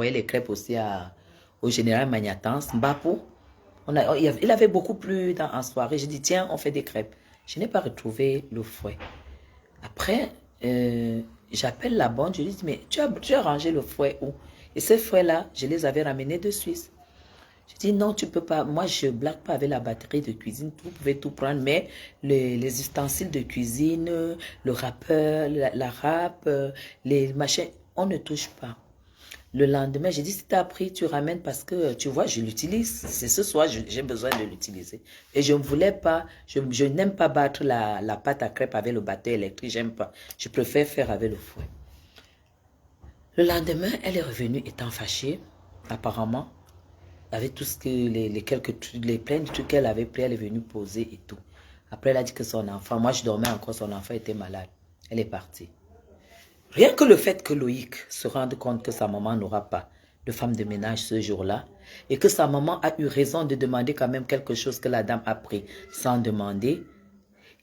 envoyé les crêpes aussi au général Magnatans, Mbapou. Il avait beaucoup plu en soirée. J'ai dit, tiens, on fait des crêpes. Je n'ai pas retrouvé le fouet. Après, j'appelle la bonne, je lui dis, mais tu as rangé le fouet où? Et ces fouets-là, je les avais ramenés de Suisse. Je dis, non, tu peux pas. Moi, je ne blague pas avec la batterie de cuisine. Vous pouvez tout prendre, mais les ustensiles de cuisine, le râpeur, la râpe, les machins, on ne touche pas. Le lendemain, j'ai dit, si tu as pris, tu ramènes parce que, tu vois, je l'utilise. C'est ce soir, j'ai besoin de l'utiliser. Et je ne voulais pas, je n'aime pas battre la pâte à crêpes avec le batteur électrique, j'aime pas. Je préfère faire avec le fouet. Le lendemain, elle est revenue étant fâchée, apparemment, avec tout ce que, les plein de trucs qu'elle avait pris, elle est venue poser et tout. Après, elle a dit que son enfant, moi je dormais encore, son enfant était malade. Elle est partie. Rien que le fait que Loïc se rende compte que sa maman n'aura pas de femme de ménage ce jour-là et que sa maman a eu raison de demander quand même quelque chose que la dame a pris sans demander,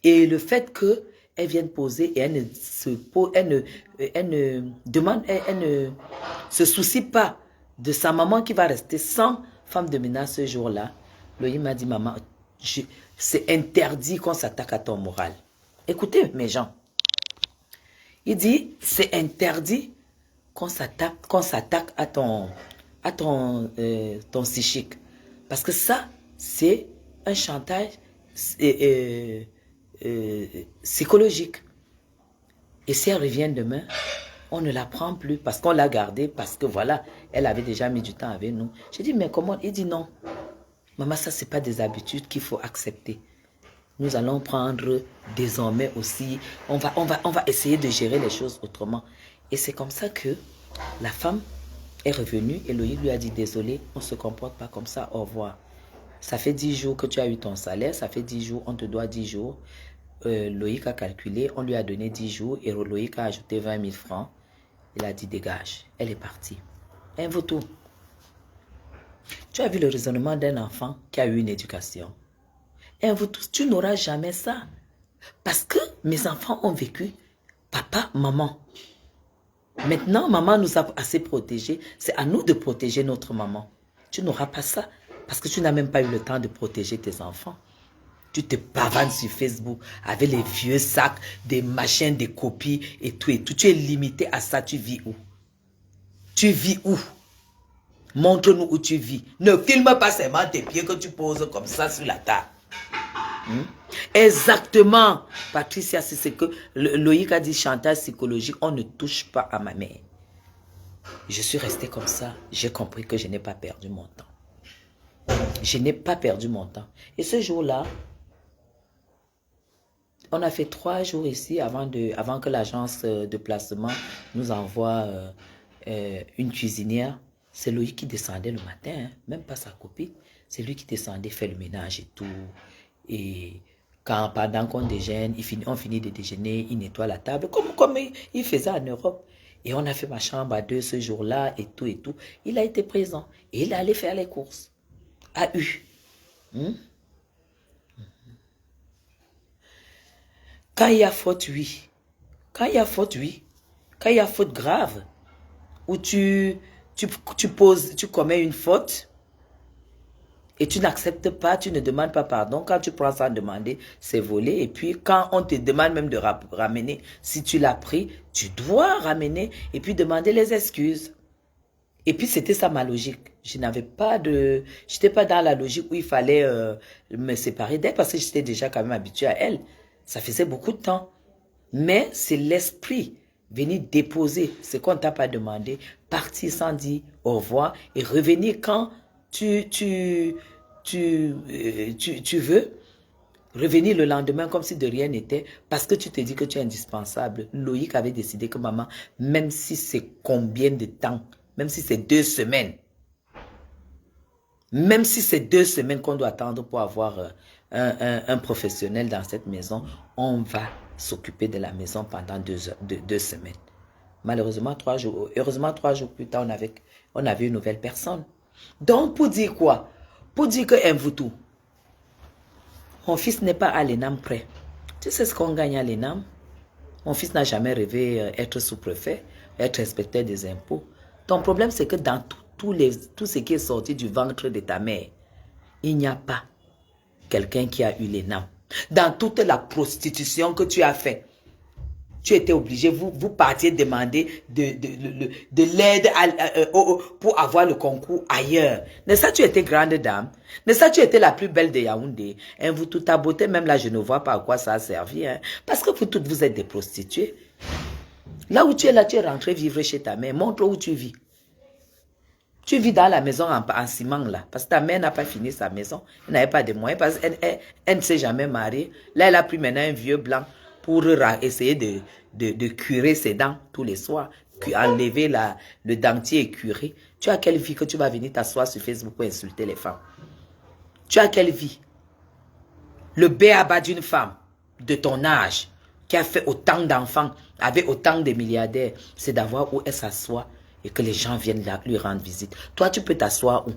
et le fait qu'elle vienne poser et elle ne se soucie pas de sa maman qui va rester sans femme de ménage ce jour-là, Loïc m'a dit, maman, c'est interdit qu'on s'attaque à ton moral. Écoutez mes gens. Il dit, c'est interdit qu'on s'attaque à ton psychique. Parce que ça, c'est un chantage psychologique. Et si elle revient demain, on ne la prend plus parce qu'on l'a gardée, parce que voilà, elle avait déjà mis du temps avec nous. J'ai dit, mais comment? Il dit non. Maman, ça, ce n'est pas des habitudes qu'il faut accepter. Nous allons prendre désormais aussi, on va essayer de gérer les choses autrement. Et c'est comme ça que la femme est revenue et Loïc lui a dit, désolé, on ne se comporte pas comme ça, au revoir. Ça fait 10 jours que tu as eu ton salaire, ça fait 10 jours, on te doit 10 jours. Loïc a calculé, on lui a donné 10 jours et Loïc a ajouté 20 000 francs. Il a dit, dégage. Elle est partie. Un vautour. Tu as vu le raisonnement d'un enfant qui a eu une éducation. Et vous tous, tu n'auras jamais ça. Parce que mes enfants ont vécu papa, maman. Maintenant, maman nous a assez protégés. C'est à nous de protéger notre maman. Tu n'auras pas ça. Parce que tu n'as même pas eu le temps de protéger tes enfants. Tu te pavanes sur Facebook avec les vieux sacs, des machins, des copies et tout et tout. Tu es limité à ça. Tu vis où? Tu vis où? Montre-nous où tu vis. Ne filme pas seulement tes pieds que tu poses comme ça sur la table. Exactement. Patricia, c'est ce que Loïc a dit, chantage psychologique. On ne touche pas à ma mère. Je suis restée comme ça. J'ai compris que je n'ai pas perdu mon temps. Je n'ai pas perdu mon temps. Et ce jour-là, on a fait 3 jours ici avant que l'agence de placement nous envoie une cuisinière. C'est Loïc qui descendait le matin, hein, même pas sa copine. C'est lui qui descendait faire le ménage et tout. Et pendant qu'on déjeune, on finit de déjeuner, il nettoie la table, comme il faisait en Europe. Et on a fait ma chambre à 2 ce jour-là, et tout, et tout. Il a été présent. Et il est allé faire les courses. A eu. Quand il y a faute, oui. Quand il y a faute, oui. Quand il y a faute grave, où tu commets une faute, et tu n'acceptes pas, tu ne demandes pas pardon. Quand tu prends sans demander, c'est volé. Et puis, quand on te demande même de ramener, si tu l'as pris, tu dois ramener et puis demander les excuses. Et puis, c'était ça ma logique. Je n'avais pas de... Je n'étais pas dans la logique où il fallait me séparer d'elle parce que j'étais déjà quand même habituée à elle. Ça faisait beaucoup de temps. Mais c'est l'esprit venir déposer ce qu'on ne t'a pas demandé, partir sans dire au revoir et revenir quand tu veux, revenir le lendemain comme si de rien n'était parce que tu te dis que tu es indispensable. Loïc avait décidé que maman, même si c'est combien de temps, même si c'est 2 semaines, même si c'est 2 semaines qu'on doit attendre pour avoir un professionnel dans cette maison, on va s'occuper de la maison pendant 2 semaines. Malheureusement, 3 jours, heureusement 3 jours plus tard, on avait une nouvelle personne. Donc, pour dire quoi? Pour dire que Mvoutou, mon fils n'est pas à l'ENAM prêt. Tu sais ce qu'on gagne à l'ENAM? Mon fils n'a jamais rêvé être sous-préfet, être inspecteur des impôts. Ton problème, c'est que dans tout ce qui est sorti du ventre de ta mère, il n'y a pas quelqu'un qui a eu les nains. Dans toute la prostitution que tu as fait, tu étais obligé, vous partiez demander de l'aide pour avoir le concours ailleurs. N'est-ce pas, tu étais grande dame? N'est-ce pas, tu étais la plus belle de Yaoundé? Hein, vous, toute ta beauté, même là, je ne vois pas à quoi ça a servi. Hein, parce que vous toutes, vous êtes des prostituées. Là où tu es là, tu es rentré vivre chez ta mère. Montre où tu vis. Tu vis dans la maison en ciment là. Parce que ta mère n'a pas fini sa maison. Elle n'avait pas de moyens. Parce qu'elle ne s'est jamais mariée. Là, elle a pris maintenant un vieux blanc pour essayer de curer ses dents tous les soirs. Enlever le dentier et curer. Tu as quelle vie que tu vas venir t'asseoir sur Facebook pour insulter les femmes? Tu as quelle vie? Le béaba d'une femme de ton âge qui a fait autant d'enfants, avec autant de milliardaires, c'est d'avoir où elle s'assoit et que les gens viennent là, lui rendre visite. Toi, tu peux t'asseoir où?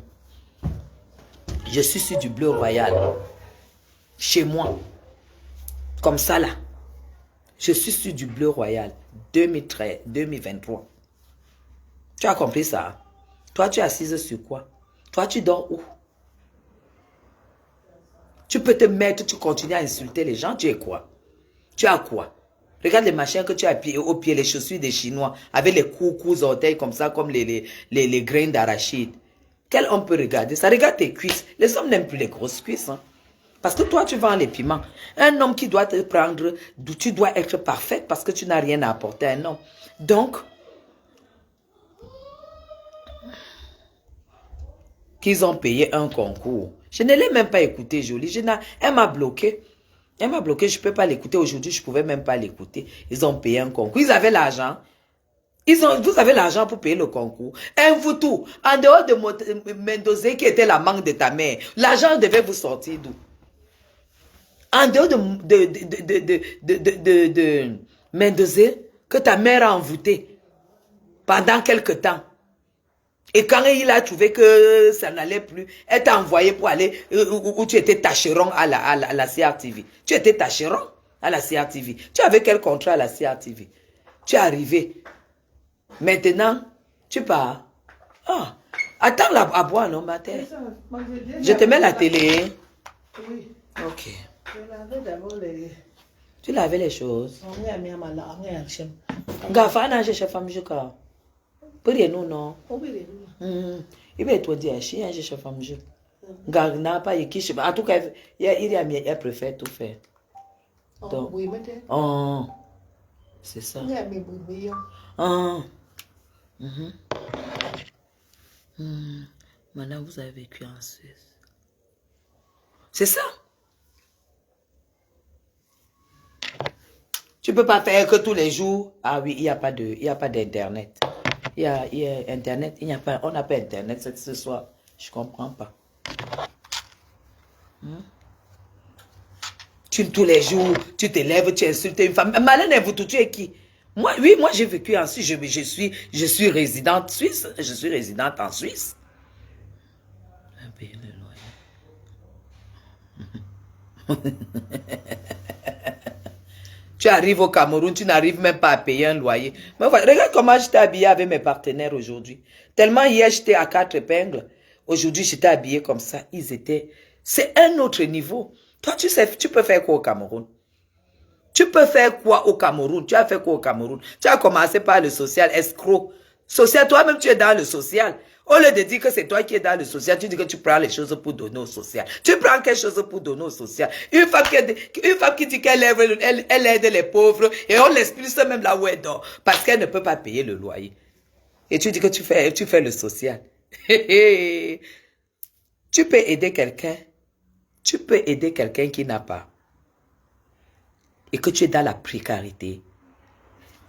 Je suis sur du bleu royal. Chez moi. Comme ça là. Je suis sur du bleu royal. 2013, 2023. Tu as compris ça? Toi, tu es assise sur quoi? Toi, tu dors où? Tu peux te mettre, tu continues à insulter les gens. Tu es quoi? Tu as quoi? Regarde les machins que tu as au pied, les chaussures des Chinois, avec les coups orteils comme ça, comme les grains d'arachide. Quel homme peut regarder ça? Regarde tes cuisses. Les hommes n'aiment plus les grosses cuisses. Hein? Parce que toi, tu vends les piments. Un homme qui doit te prendre, tu dois être parfaite parce que tu n'as rien à apporter à un homme. Donc, qu'ils ont payé un concours. Je ne l'ai même pas écouté, Jolie. Elle m'a bloqué. Elle m'a bloqué, je ne peux pas l'écouter. Aujourd'hui, je ne pouvais même pas l'écouter. Ils ont payé un concours. Ils avaient l'argent. Vous avez l'argent pour payer le concours. Un vous tout. En dehors de Mendoza qui était la manque de ta mère, l'argent devait vous sortir d'où? En dehors de Mendoza que ta mère a envoûté pendant quelque temps. Et quand il a trouvé que ça n'allait plus, elle t'a envoyé pour aller où tu étais tâcheron à la CRTV. Tu étais tâcheron à la CRTV. Tu avais quel contrat à la CRTV? Tu es arrivé. Maintenant, tu pars. Ah, attends à boire, non, ma terre. Je te mets la télé. Oui. Ok. Je lavais d'abord les... Tu lavais les choses. On est à Miamala, on est à Chem. Gafa na je femme jusqu'à. Pour rien non. Oui, Il va être dit à chien je femme je. N'a pas qui en tout cas il préfère tout faire. Donc, oui, mais oh, c'est ça. on est à Miamala. Oh. Maintenant vous avez vécu en Suisse. C'est ça. Tu peux pas faire que tous les jours. Ah oui, il n'y a pas d'internet. Il y a internet, on n'a pas internet ce soir. Je comprends pas. Tous les jours, tu te lèves, tu insultes une femme. Malin est vous tout, tu es qui? Moi, oui, moi j'ai vécu en Suisse. Je suis résidente suisse. Je suis résidente en Suisse. Payer le loyer. Tu arrives au Cameroun, tu n'arrives même pas à payer un loyer. Mais regarde comment j'étais habillée avec mes partenaires aujourd'hui. Tellement hier, j'étais à 4 épingles. Aujourd'hui, j'étais habillée comme ça. C'est un autre niveau. Toi, tu sais, tu peux faire quoi au Cameroun? Tu peux faire quoi au Cameroun? Tu as fait quoi au Cameroun? Tu as commencé par le social, escroc. Social, toi-même, tu es dans le social. Au lieu de dire que c'est toi qui es dans le social, tu dis que tu prends les choses pour donner au social. Tu prends quelque chose pour donner au social. Une femme qui dit qu'elle aide les pauvres et on l'expulse même là où elle dort parce qu'elle ne peut pas payer le loyer. Et tu dis que tu fais le social. Tu peux aider quelqu'un. Tu peux aider quelqu'un qui n'a pas. Et que tu es dans la précarité.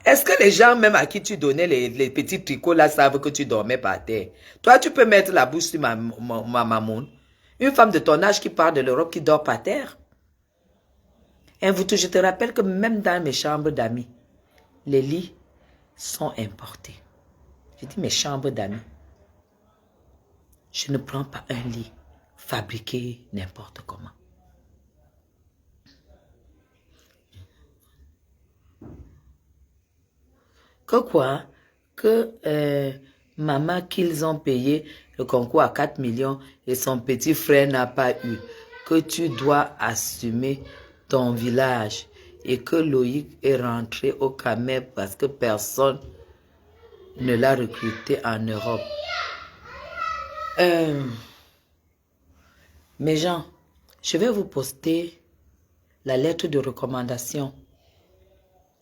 Est-ce que les gens même à qui tu donnais les petits tricots là savent que tu dormais par terre? Toi, tu peux mettre la bouche sur ma mamoune. Une femme de ton âge qui part de l'Europe qui dort par terre. Et je te rappelle que même dans mes chambres d'amis, les lits sont importés. Je dis mes chambres d'amis. Je ne prends pas un lit fabriqué n'importe comment. Que quoi? Que maman qu'ils ont payé le concours à 4 millions et son petit frère n'a pas eu, que tu dois assumer ton village et que Loïc est rentré au Cameroun parce que personne ne l'a recruté en Europe. Mes gens, je vais vous poster la lettre de recommandation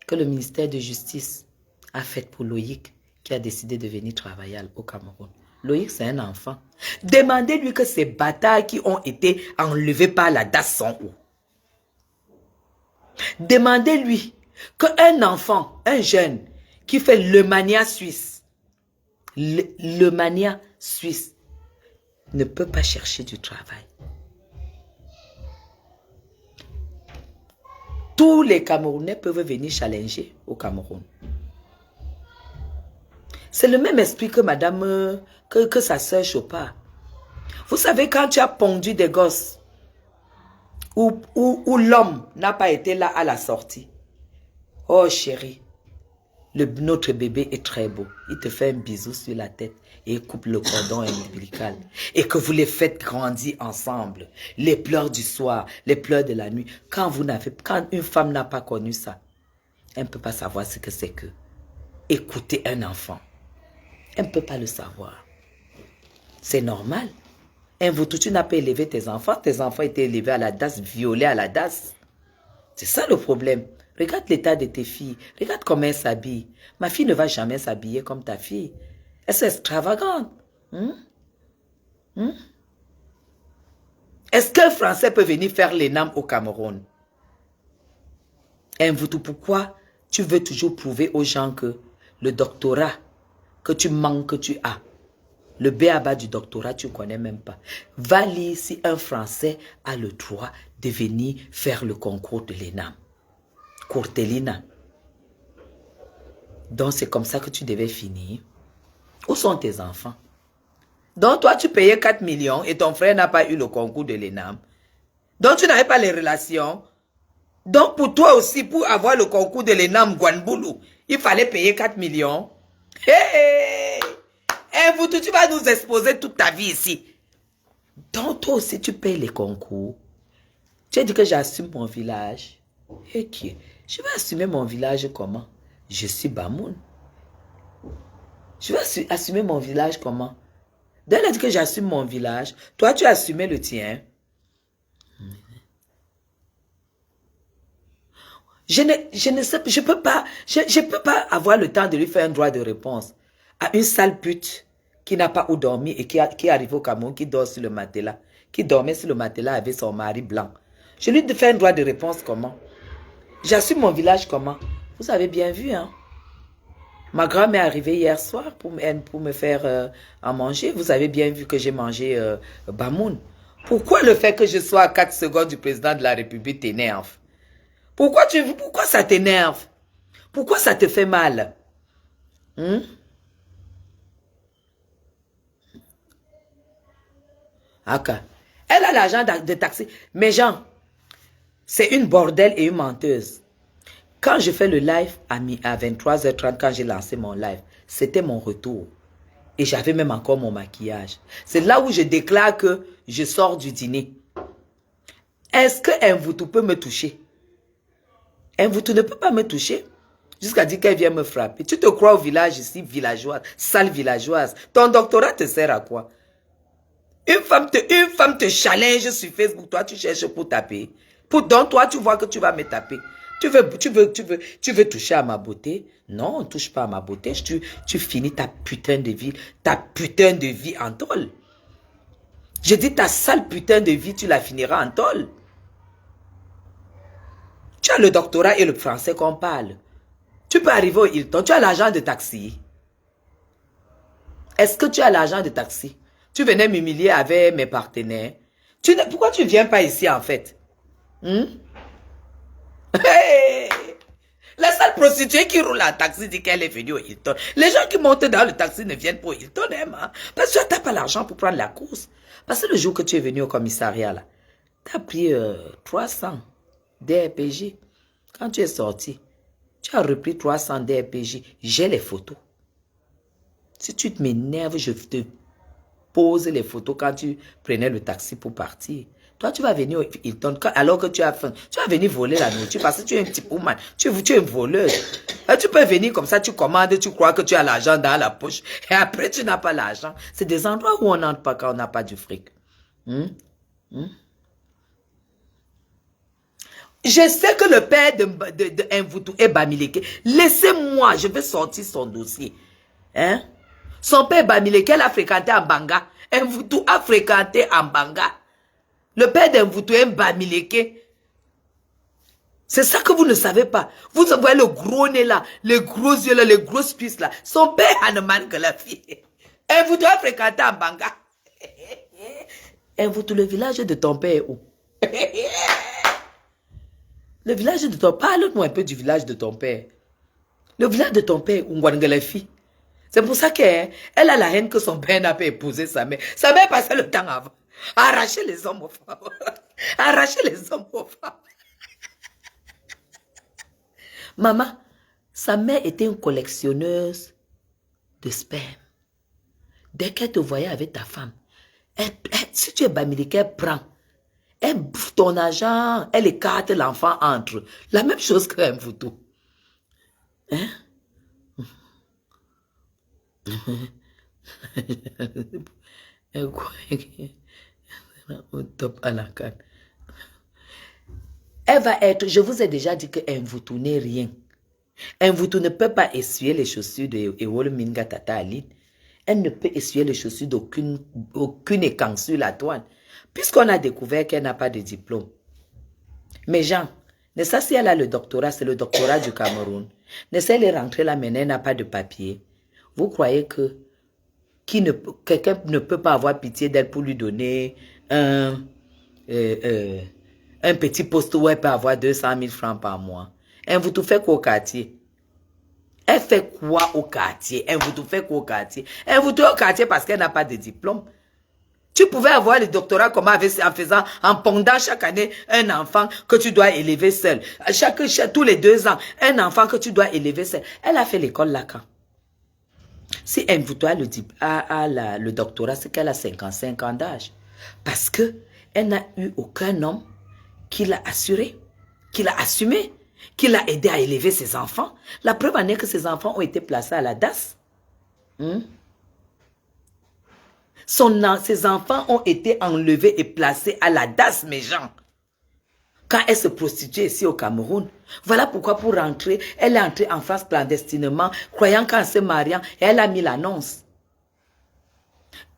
que le ministère de Justice a faite pour Loïc qui a décidé de venir travailler au Cameroun. Loïc, c'est un enfant. Demandez-lui que ces bâtards qui ont été enlevés par la DAS sont où. Demandez-lui qu'un enfant, un jeune, qui fait le mania suisse, le mania suisse, ne peut pas chercher du travail. Tous les Camerounais peuvent venir challenger au Cameroun. C'est le même esprit que madame, que sa sœur Chopard. Vous savez, quand tu as pondu des gosses, où l'homme n'a pas été là à la sortie. Oh chérie, notre bébé est très beau. Il te fait un bisou sur la tête et il coupe le cordon ombilical. Et que vous les faites grandir ensemble. Les pleurs du soir, les pleurs de la nuit. Quand une femme n'a pas connu ça, elle ne peut pas savoir ce que c'est que écouter un enfant. Elle ne peut pas le savoir. C'est normal. Tu n'as pas élevé tes enfants étaient élevés à la DAS, violés à la DAS. C'est ça le problème. Regarde l'état de tes filles. Regarde comment elles s'habillent. Ma fille ne va jamais s'habiller comme ta fille. Elle est extravagante. Est-ce qu'un Français peut venir faire l'ENAM au Cameroun? Pourquoi tu veux toujours prouver aux gens que le doctorat que tu manques, que tu as, le b.a.-ba du doctorat, tu ne connais même pas. Va lire si un Français a le droit de venir faire le concours de l'ENAM. Courtelina. Donc, c'est comme ça que tu devais finir. Où sont tes enfants? Donc, toi, tu payais 4 millions et ton frère n'a pas eu le concours de l'ENAM. Donc, tu n'avais pas les relations. Donc, pour toi aussi, pour avoir le concours de l'ENAM Guanboulou, il fallait payer 4 millions. Hey! Tu vas nous exposer toute ta vie ici. Donc, toi aussi, tu payes les concours. Tu as dit que j'assume mon village. Et qui? Je vais assumer mon village comment? Je suis Bamoun. Je vais assumer mon village comment? Donc, elle a dit que j'assume mon village. Toi, tu as assumé le tien. Je peux pas avoir le temps de lui faire un droit de réponse à une sale pute qui n'a pas où dormir et qui est arrivée au Cameroun, qui dort sur le matelas, qui dormait sur le matelas avec son mari blanc. Je lui fais un droit de réponse comment? J'assume mon village comment? Vous avez bien vu, hein? Ma grand-mère est arrivée hier soir pour me faire à manger. Vous avez bien vu que j'ai mangé Bamoun. Pourquoi le fait que je sois à 4 secondes du président de la République t'énerve? Pourquoi ça t'énerve? Pourquoi ça te fait mal? Okay. Elle a l'argent de taxi. Mais Jean, c'est une bordelle et une menteuse. Quand je fais le live à 23h30, quand j'ai lancé mon live, c'était mon retour. Et j'avais même encore mon maquillage. C'est là où je déclare que je sors du dîner. Est-ce que Mvoutou peut me toucher? Mvoutou ne peut pas me toucher. Jusqu'à dire qu'elle vient me frapper. Tu te crois au village ici, villageoise, sale villageoise. Ton doctorat te sert à quoi? Une femme te challenge sur Facebook, toi tu cherches pour taper. Donc toi tu vois que tu vas me taper. Tu veux toucher à ma beauté? Non, on ne touche pas à ma beauté. Tu finis ta putain de vie en tôle. Je dis ta sale putain de vie, tu la finiras en tôle. Tu as le doctorat et le français qu'on parle. Tu peux arriver au Hilton, tu as l'argent de taxi. Est-ce que tu as l'argent de taxi? Tu venais m'humilier avec mes partenaires. Pourquoi tu ne viens pas ici en fait? Hey! La sale prostituée qui roule en taxi dit qu'elle est venue au Hilton. Les gens qui montent dans le taxi ne viennent pas au Hilton, hein, parce que tu n'as pas l'argent pour prendre la course. Parce que le jour que tu es venu au commissariat, là, tu as pris 300 DRPJ. Quand tu es sorti, tu as repris 300 DRPJ. J'ai les photos. Si tu m'énerves, je te pose les photos quand tu prenais le taxi pour partir. Toi, tu vas venir au Hilton alors que tu as faim. Tu vas venir voler la nourriture parce que tu es un petit woman. Tu es une voleuse. Tu peux venir comme ça, tu commandes, tu crois que tu as l'argent dans la poche. Et après, tu n'as pas l'argent. C'est des endroits où on n'entre pas quand on n'a pas du fric. Je sais que le père de Mvoutou est Bamileke. Laissez-moi, je vais sortir son dossier. Hein? Son père Bamileke, elle a fréquenté en Banga. Mvoutou a fréquenté en Banga. Le père d'Mvoutou est Bamileke. C'est ça que vous ne savez pas. Vous voyez le gros nez là, les gros yeux là, les grosses cuisses là. Son père Haneman que la fille. Mvoutou a fréquenté en Banga. Mvoutou, le village de ton père est où? Le village de ton père, parle-nous un peu du village de ton père. Le village de ton père, Ngwangelefi. C'est pour ça qu'elle a la haine que son père n'a pas épousé sa mère. Sa mère passait le temps avant. Arracher les hommes aux femmes. Arracher les hommes aux femmes. Maman, sa mère était une collectionneuse de sperme. Dès qu'elle te voyait avec ta femme, si tu es Bamileke, elle prend. Elle bouffe ton argent, elle écarte l'enfant entre. La même chose que Mvoutou. Hein? Elle va être, je vous ai déjà dit que Mvoutou n'est rien. Mvoutou ne peut pas essuyer les chaussures de Ewol Minga Tata Aline. Elle ne peut essuyer les chaussures d'aucune écan sur la douane. Puisqu'on a découvert qu'elle n'a pas de diplôme. Mais Jean, ne sais si elle a le doctorat, c'est le doctorat du Cameroun. Ne sais elle est rentrée là, mais elle n'a pas de papier. Vous croyez que quelqu'un ne peut pas avoir pitié d'elle pour lui donner un petit poste où elle peut avoir 200 000 francs par mois? Elle vous tout fait quoi au quartier? Elle fait quoi au quartier? Elle vous tout fait quoi au quartier? Elle vous tout au quartier parce qu'elle n'a pas de diplôme. Tu pouvais avoir le doctorat comment en pondant chaque année un enfant que tu dois élever seul. Tous les 2 ans, un enfant que tu dois élever seul. Elle a fait l'école là quand? Si Mvoutou a le doctorat, c'est qu'elle a 55 ans d'âge. Parce que elle n'a eu aucun homme qui l'a assuré, qui l'a assumé, qui l'a aidé à élever ses enfants. La preuve en est que ses enfants ont été placés à la DAS. Ses enfants ont été enlevés et placés à la DAS, mes gens. Quand elle se prostituait ici au Cameroun. Voilà pourquoi pour rentrer, elle est entrée en France clandestinement, croyant qu'en se mariant, et elle a mis l'annonce.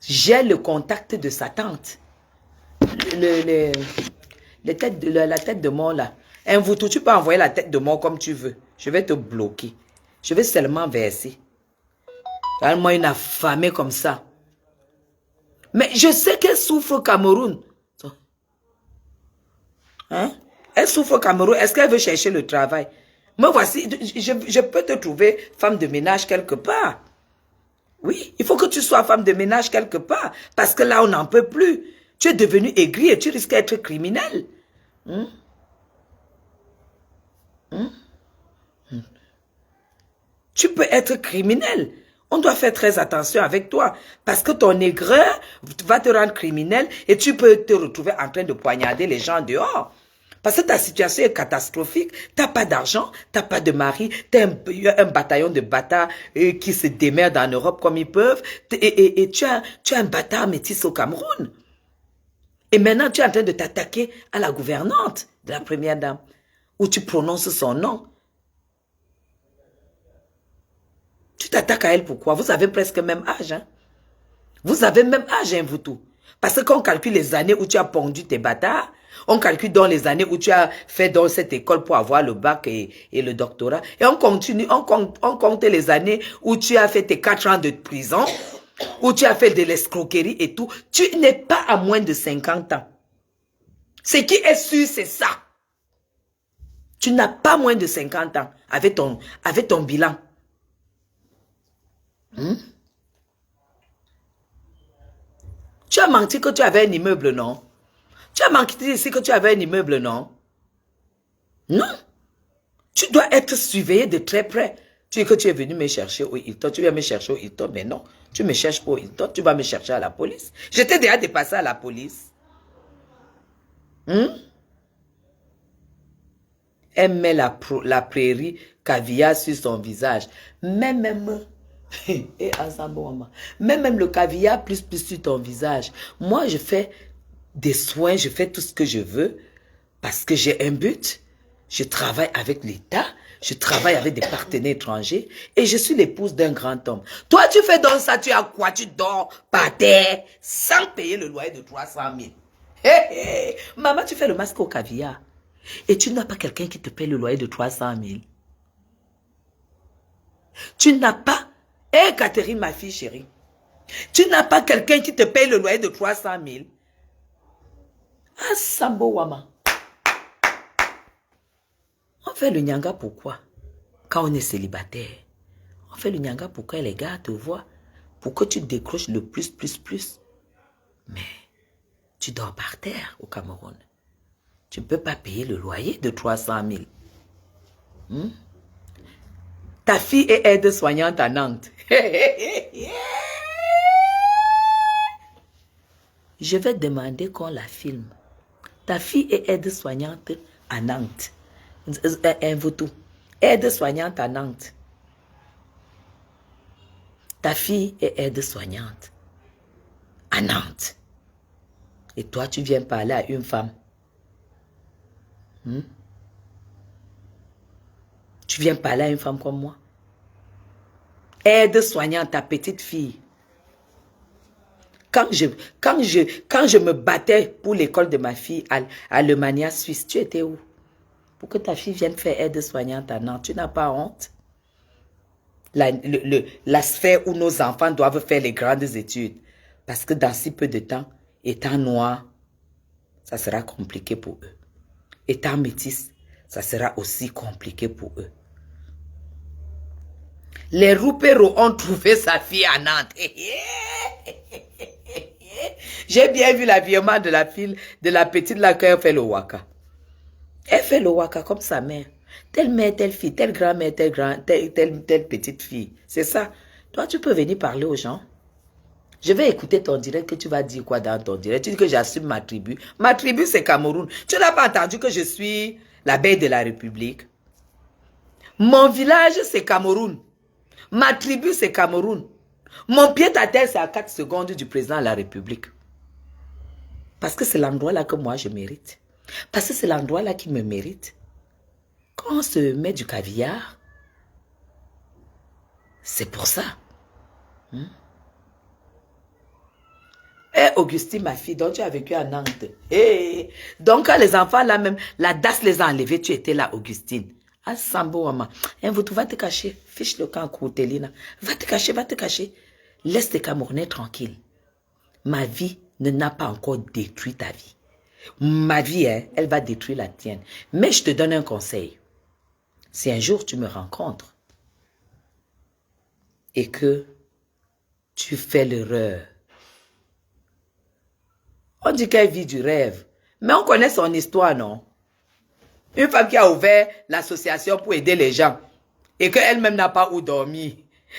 J'ai le contact de sa tante. La tête de mort là. Mvoutou, tu peux envoyer la tête de mort comme tu veux. Je vais te bloquer. Je vais seulement verser. Regarde-moi une affamée comme ça. Mais je sais qu'elle souffre au Cameroun. Hein? Elle souffre au Cameroun. Est-ce qu'elle veut chercher le travail? Moi, voici, je peux te trouver femme de ménage quelque part. Oui, il faut que tu sois femme de ménage quelque part. Parce que là, on n'en peut plus. Tu es devenu aigri et tu risques d'être criminel. Tu peux être criminel. On doit faire très attention avec toi. Parce que ton aigreur va te rendre criminel et tu peux te retrouver en train de poignarder les gens dehors. Parce que ta situation est catastrophique. Tu n'as pas d'argent, tu n'as pas de mari, tu as un bataillon de bâtards qui se démerdent en Europe comme ils peuvent. Et tu as un bâtard métis au Cameroun. Et maintenant, tu es en train de t'attaquer à la gouvernante de la première dame. Où tu prononces son nom. Tu t'attaques à elle pourquoi? Vous avez presque le même âge. Hein? Vous avez le même âge, hein, vous tout. Parce que quand on calcule les années où tu as pondu tes bâtards, on calcule dans les années où tu as fait dans cette école pour avoir le bac et le doctorat. Et on continue, on compte les années où tu as fait tes 4 ans de prison, où tu as fait de l'escroquerie et tout. Tu n'es pas à moins de 50 ans. Ce qui est sûr, c'est ça. Tu n'as pas moins de 50 ans avec ton bilan. Tu as menti que tu avais un immeuble, non? Tu as menti ici que tu avais un immeuble, non? Non. Tu dois être surveillé de très près. Tu dis que tu es venu me chercher au Hilton, tu viens me chercher au Hilton, mais non, tu me cherches pas au Hilton, tu vas me chercher à la police. J'étais déjà dépassé à la police. Elle met la prairie caviar sur son visage. Même et ensemble, même le caviar plus sur ton visage. Moi, je fais des soins, je fais tout ce que je veux parce que j'ai un but. Je travaille avec l'État, je travaille avec des partenaires étrangers et je suis l'épouse d'un grand homme. Toi, tu fais donc ça, tu as quoi? Tu dors par terre sans payer le loyer de 300 000. Hey. Maman, tu fais le masque au caviar et tu n'as pas quelqu'un qui te paye le loyer de 300 000. Tu n'as pas... Hé, Catherine, ma fille chérie, tu n'as pas quelqu'un qui te paye le loyer de 300 000. Ah, Sambo Wama. On fait le nyanga pourquoi? Quand on est célibataire. On fait le nyanga pourquoi les gars te voient. Pour que tu décroches le plus. Mais tu dors par terre au Cameroun. Tu ne peux pas payer le loyer de 300 000. Ta fille est aide-soignante à Nantes. Je vais demander qu'on la filme. Ta fille est aide-soignante à Nantes. Aide-soignante à Nantes. Ta fille est aide-soignante à Nantes. Et toi, tu viens parler à une femme. Tu viens parler à une femme comme moi. Aide-soignante, ta petite fille. Quand je me battais pour l'école de ma fille à Lemania Suisse, tu étais où? Pour que ta fille vienne faire aide-soignante à Nantes, tu n'as pas honte? La sphère où nos enfants doivent faire les grandes études. Parce que dans si peu de temps, étant noir, ça sera compliqué pour eux. Étant métis, ça sera aussi compliqué pour eux. Les Roupéros ont trouvé sa fille à Nantes. J'ai bien vu l'habillement de la fille, de la petite là quand elle fait le waka. Elle fait le waka comme sa mère. Telle mère, telle fille, telle grand-mère, telle petite fille. C'est ça. Toi, tu peux venir parler aux gens. Je vais écouter ton direct, que tu vas dire quoi dans ton direct. Tu dis que j'assume ma tribu. Ma tribu, c'est Cameroun. Tu n'as pas entendu que je suis la belle de la République? Mon village, c'est Cameroun. Ma tribu, c'est Cameroun. Mon pied à terre, c'est à 4 secondes du président de la République. Parce que c'est l'endroit là que moi, je mérite. Parce que c'est l'endroit là qui me mérite. Quand on se met du caviar, c'est pour ça. Augustine, ma fille, donc tu as vécu à Nantes. Donc quand les enfants là même, la DAS les a enlevés, tu étais là, Augustine. Ah, Sambo, maman. Tu vas te cacher. Fiche le camp, Koutelina. Va te cacher. Laisse les Camerounais tranquilles. Ma vie n'a pas encore détruit ta vie. Ma vie, elle va détruire la tienne. Mais je te donne un conseil. Si un jour tu me rencontres et que tu fais l'erreur, on dit qu'elle vit du rêve. Mais on connaît son histoire, non? Une femme qui a ouvert l'association pour aider les gens et qu'elle-même n'a pas où dormir.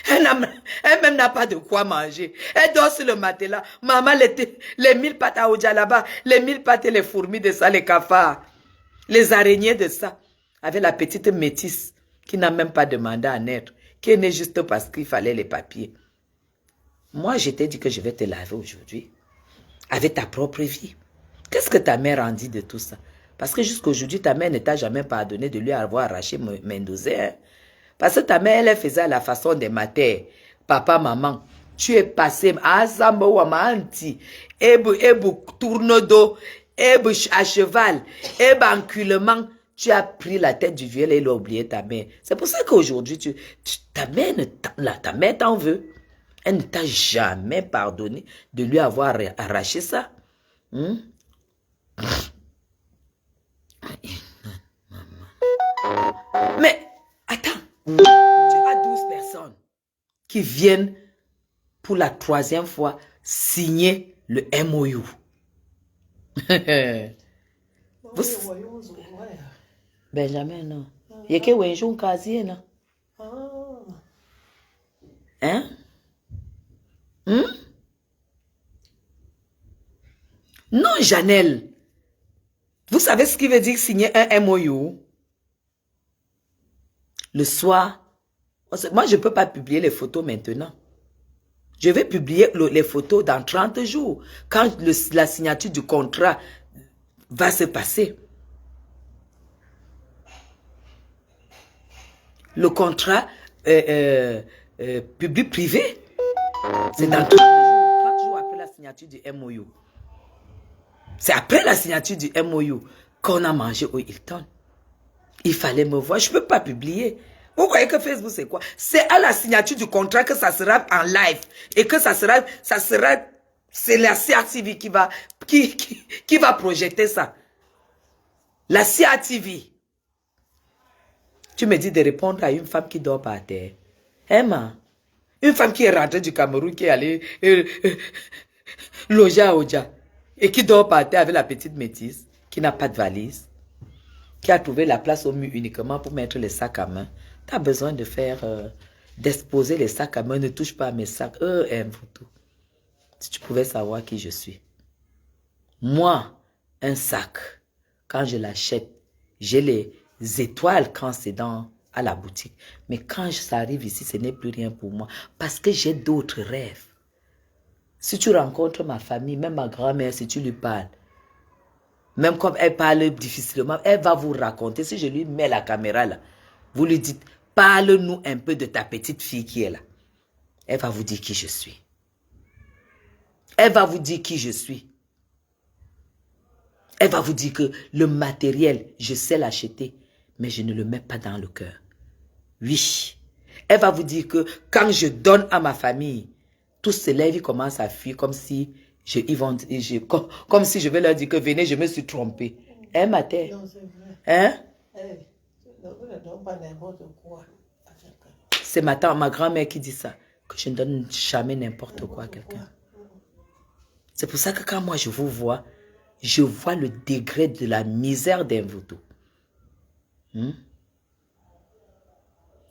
Elle-même n'a pas de quoi manger. Elle dort sur le matelas. Maman, les 1000 pattes à Oudja là-bas, les 1000 pattes et les fourmis de ça, les cafards, les araignées de ça, avec la petite métisse qui n'a même pas demandé à naître, qui est née juste parce qu'il fallait les papiers. Moi, je t'ai dit que je vais te laver aujourd'hui avec ta propre vie. Qu'est-ce que ta mère en dit de tout ça? Parce que jusqu'à aujourd'hui, ta mère ne t'a jamais pardonné de lui avoir arraché Mendoza. Hein? Parce que ta mère, elle faisait à la façon des matères. Papa, maman, tu es passé à Zambo Wamanti, tourne dos, à cheval, enculement. Tu as pris la tête du vieux et il a oublié ta mère. C'est pour ça qu'aujourd'hui, ta mère t'en veut. Elle ne t'a jamais pardonné de lui avoir arraché ça. Mais, attends, tu as 12 personnes qui viennent pour la 3e fois signer le MOU. Benjamin, non. Il y a que Wenjou Kazi, non. Hein? Hmm? Non, Janelle. Vous savez ce qui veut dire signer un MOU? Le soir, moi je ne peux pas publier les photos maintenant. Je vais publier les photos dans 30 jours, quand la signature du contrat va se passer. Le contrat public-privé, c'est dans 30 jours après la signature du MOU. C'est après la signature du MOU qu'on a mangé au Hilton. Il fallait me voir, je ne peux pas publier. Vous voyez que Facebook, c'est quoi? C'est à la signature du contrat que ça sera en live. Et que c'est la CRTV qui va projeter ça. La CRTV. Tu me dis de répondre à une femme qui dort par terre. Emma, une femme qui est rentrée du Cameroun, qui est allée loger à Oja. Et qui dort par terre avec la petite métisse, qui n'a pas de valise, qui a trouvé la place au mur uniquement pour mettre les sacs à main. Tu as besoin de d'exposer les sacs à main. Ne touche pas à mes sacs. Mvuto. Si tu pouvais savoir qui je suis. Moi, un sac, quand je l'achète, j'ai les étoiles quand c'est à la boutique. Mais quand ça arrive ici, ce n'est plus rien pour moi. Parce que j'ai d'autres rêves. Si tu rencontres ma famille, même ma grand-mère, si tu lui parles, même comme elle parle difficilement, elle va vous raconter. Si je lui mets la caméra là, vous lui dites, parle-nous un peu de ta petite fille qui est là. Elle va vous dire qui je suis. Elle va vous dire qui je suis. Elle va vous dire que le matériel, je sais l'acheter, mais je ne le mets pas dans le cœur. Oui. Elle va vous dire que quand je donne à ma famille, tous se lèvent, ils commencent à fuir comme si comme si je vais leur dire que venez, je me suis trompé. Hein, ma terre? Non, c'est vrai. Hein? Ne donne pas n'importe quoi à quelqu'un. C'est ma grand-mère qui dit ça, que je ne donne jamais n'importe quoi à quelqu'un. C'est pour ça que quand moi je vous vois, je vois le degré de la misère d'un Mvuto.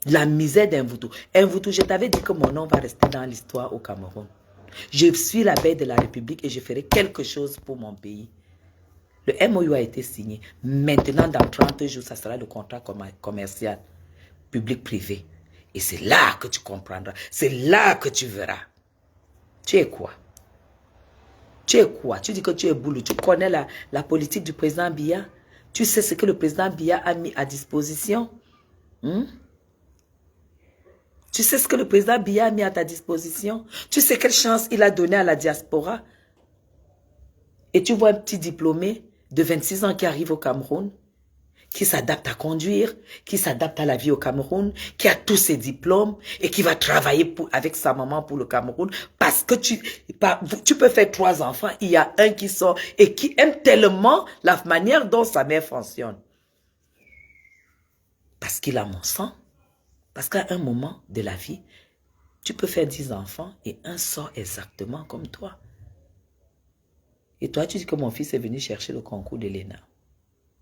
La misère d'un Mvuto. Un Mvuto, je t'avais dit que mon nom va rester dans l'histoire au Cameroun. Je suis la belle de la République et je ferai quelque chose pour mon pays. Le MOU a été signé. Maintenant, dans 30 jours, ça sera le contrat commercial, public-privé. Et c'est là que tu comprendras. C'est là que tu verras. Tu es quoi? Tu es quoi? Tu dis que tu es boulot. Tu connais la politique du président Biya? Tu sais ce que le président Biya a mis à disposition? Tu sais ce que le président Biya a mis à ta disposition? Tu sais quelle chance il a donné à la diaspora? Et tu vois un petit diplômé de 26 ans qui arrive au Cameroun, qui s'adapte à conduire, qui s'adapte à la vie au Cameroun, qui a tous ses diplômes et qui va travailler avec sa maman pour le Cameroun parce que tu peux faire 3 enfants, il y a un qui sort et qui aime tellement la manière dont sa mère fonctionne. Parce qu'il a mon sang. Parce qu'à un moment de la vie, tu peux faire 10 enfants et un sort exactement comme toi. Et toi, tu dis que mon fils est venu chercher le concours de l'ENA.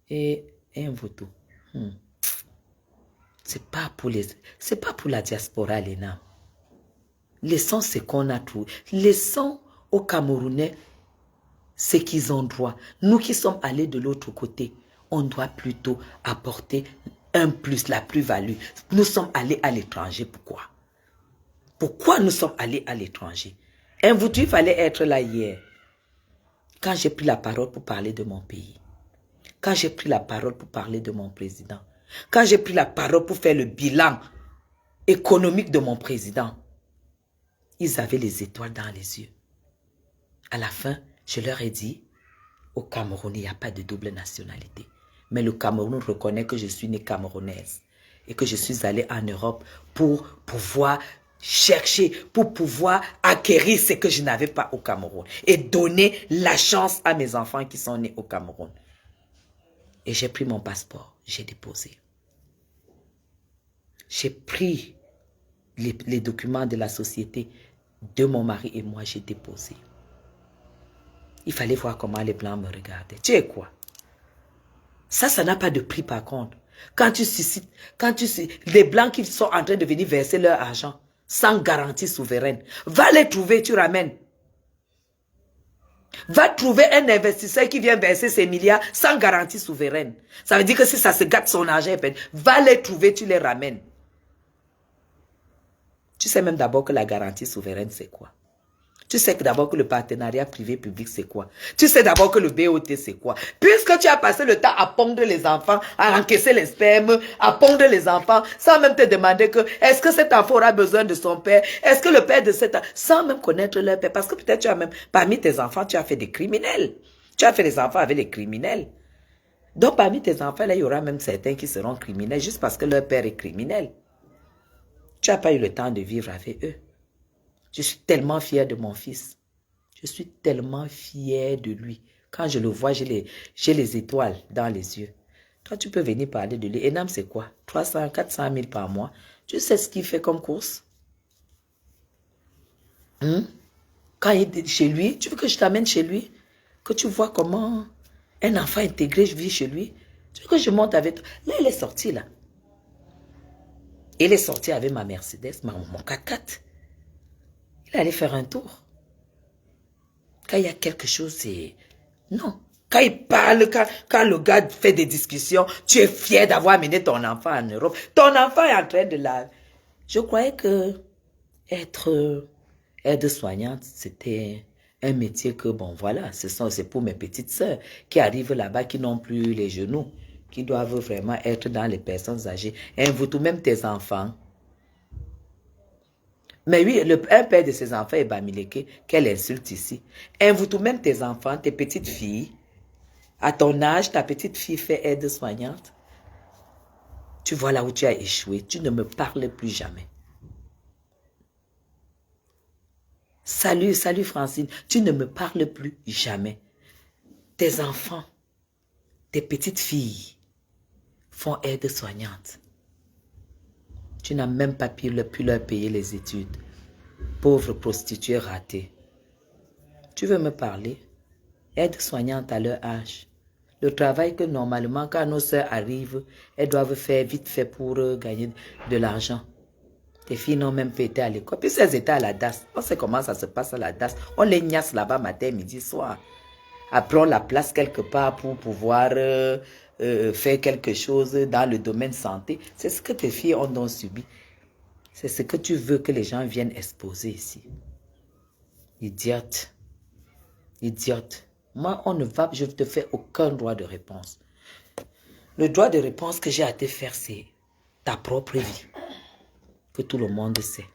Et un Mvuto. C'est pas pour la diaspora, l'ENA. Laissons ce qu'on a trouvé. Laissons aux Camerounais ce qu'ils ont droit. Nous qui sommes allés de l'autre côté, on doit plutôt apporter un plus, la plus-value. Nous sommes allés à l'étranger. Pourquoi? Pourquoi nous sommes allés à l'étranger? Un Mvuto, il fallait être là hier. Quand j'ai pris la parole pour parler de mon pays. Quand j'ai pris la parole pour parler de mon président. Quand j'ai pris la parole pour faire le bilan économique de mon président. Ils avaient les étoiles dans les yeux. À la fin, je leur ai dit, au Cameroun, il n'y a pas de double nationalité. Mais le Cameroun reconnaît que je suis née camerounaise et que je suis allée en Europe pour pouvoir chercher, pour pouvoir acquérir ce que je n'avais pas au Cameroun et donner la chance à mes enfants qui sont nés au Cameroun. Et j'ai pris mon passeport, j'ai déposé. J'ai pris les documents de la société de mon mari et moi, j'ai déposé. Il fallait voir comment les Blancs me regardaient. Tu es quoi? Ça n'a pas de prix par contre. Quand tu suscites, les Blancs qui sont en train de venir verser leur argent, sans garantie souveraine. Va les trouver, tu ramènes. Va trouver un investisseur qui vient verser ses milliards sans garantie souveraine. Ça veut dire que si ça se gâte son argent, va les trouver, tu les ramènes. Tu sais même d'abord que la garantie souveraine, c'est quoi? Tu sais que d'abord que le partenariat privé-public, c'est quoi? Tu sais d'abord que le BOT, c'est quoi? Puisque tu as passé le temps à pondre les enfants, à encaisser les spermes, à pondre les enfants, sans même te demander que, est-ce que cet enfant aura besoin de son père? Est-ce que le père de cet enfant, sans même connaître leur père, parce que peut-être tu as même, parmi tes enfants, tu as fait des criminels. Tu as fait des enfants avec les criminels. Donc parmi tes enfants, là, il y aura même certains qui seront criminels, juste parce que leur père est criminel. Tu n'as pas eu le temps de vivre avec eux. Je suis tellement fière de mon fils. Je suis tellement fière de lui. Quand je le vois, j'ai les étoiles dans les yeux. Toi, tu peux venir parler de lui. Enam, c'est quoi? 300, 400 000 par mois. Tu sais ce qu'il fait comme course? Quand il est chez lui, tu veux que je t'amène chez lui? Que tu vois comment un enfant intégré vit chez lui? Tu veux que je monte avec toi? Là, il est sorti, là. Il est sorti avec ma Mercedes, mon 4x4. Il allait faire un tour. Quand il y a quelque chose, c'est... Non. Quand il parle, quand le gars fait des discussions, tu es fier d'avoir amené ton enfant en Europe. Ton enfant est en train de la... Je croyais que être aide-soignante, c'était un métier que, bon, voilà, c'est pour mes petites sœurs qui arrivent là-bas, qui n'ont plus les genoux, qui doivent vraiment être dans les personnes âgées. Invite même tes enfants. Mais oui, un père de ses enfants est Bamileke, quelle insulte ici. Invite même tes enfants, tes petites filles. À ton âge, ta petite fille fait aide-soignante. Tu vois là où tu as échoué. Tu ne me parles plus jamais. Salut, salut Francine. Tu ne me parles plus jamais. Tes enfants, tes petites filles font aide-soignante. Tu n'as même pas pu leur payer les études. Pauvre prostituée ratée. Tu veux me parler? Aide-soignante à leur âge. Le travail que normalement, quand nos sœurs arrivent, elles doivent faire vite fait pour gagner de l'argent. Tes filles n'ont même pas été à l'école. Puis elles étaient à la DAS. On sait comment ça se passe à la DAS. On les gnasse là-bas matin, midi, soir. Après, on la place quelque part pour pouvoir faire quelque chose dans le domaine santé. C'est ce que tes filles ont donc subi. C'est ce que tu veux que les gens viennent exposer ici. Idiote. Idiote. Moi, je ne te fais aucun droit de réponse. Le droit de réponse que j'ai à te faire, c'est ta propre vie. Que tout le monde sait.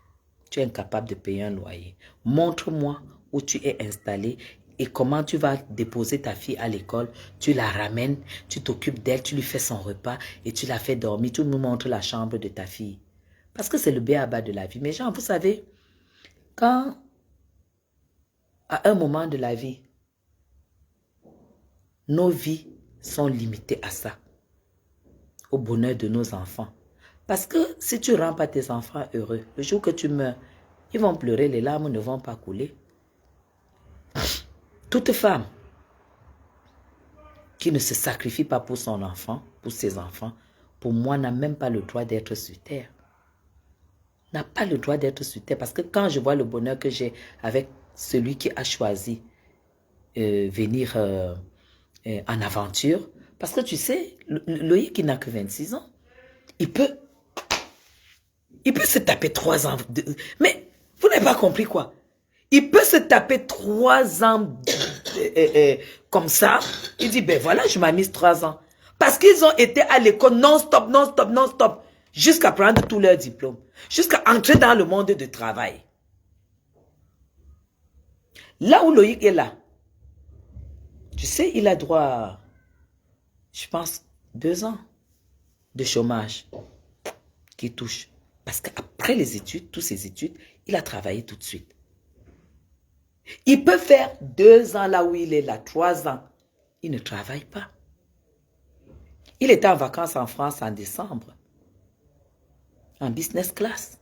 Tu es incapable de payer un loyer. Montre-moi où tu es installé et comment tu vas déposer ta fille à l'école. Tu la ramènes, tu t'occupes d'elle, tu lui fais son repas et tu la fais dormir. Tu nous montres la chambre de ta fille. Parce que c'est le b.a.-ba de la vie. Mais gens, vous savez, quand à un moment de la vie, nos vies sont limitées à ça, au bonheur de nos enfants. Parce que si tu ne rends pas tes enfants heureux, le jour que tu meurs, ils vont pleurer, les larmes ne vont pas couler. Toute femme qui ne se sacrifie pas pour son enfant, pour ses enfants, pour moi, n'a même pas le droit d'être sur terre. N'a pas le droit d'être sur terre. Parce que quand je vois le bonheur que j'ai avec celui qui a choisi venir en aventure, parce que tu sais, Loïc qui n'a que 26 ans, il peut se taper 3 ans. Mais vous n'avez pas compris quoi? Il peut se taper 3 ans comme ça. Il dit, ben voilà, je m'amuse 3 ans. Parce qu'ils ont été à l'école non-stop, non-stop, non-stop. Jusqu'à prendre tous leurs diplômes. Jusqu'à entrer dans le monde du travail. Là où Loïc est là, tu sais, il a droit à, je pense, 2 ans de chômage qui touche. Parce qu'après les études, toutes ces études, il a travaillé tout de suite. Il peut faire 2 ans là où il est là, 3 ans. Il ne travaille pas. Il était en vacances en France en décembre. En business class.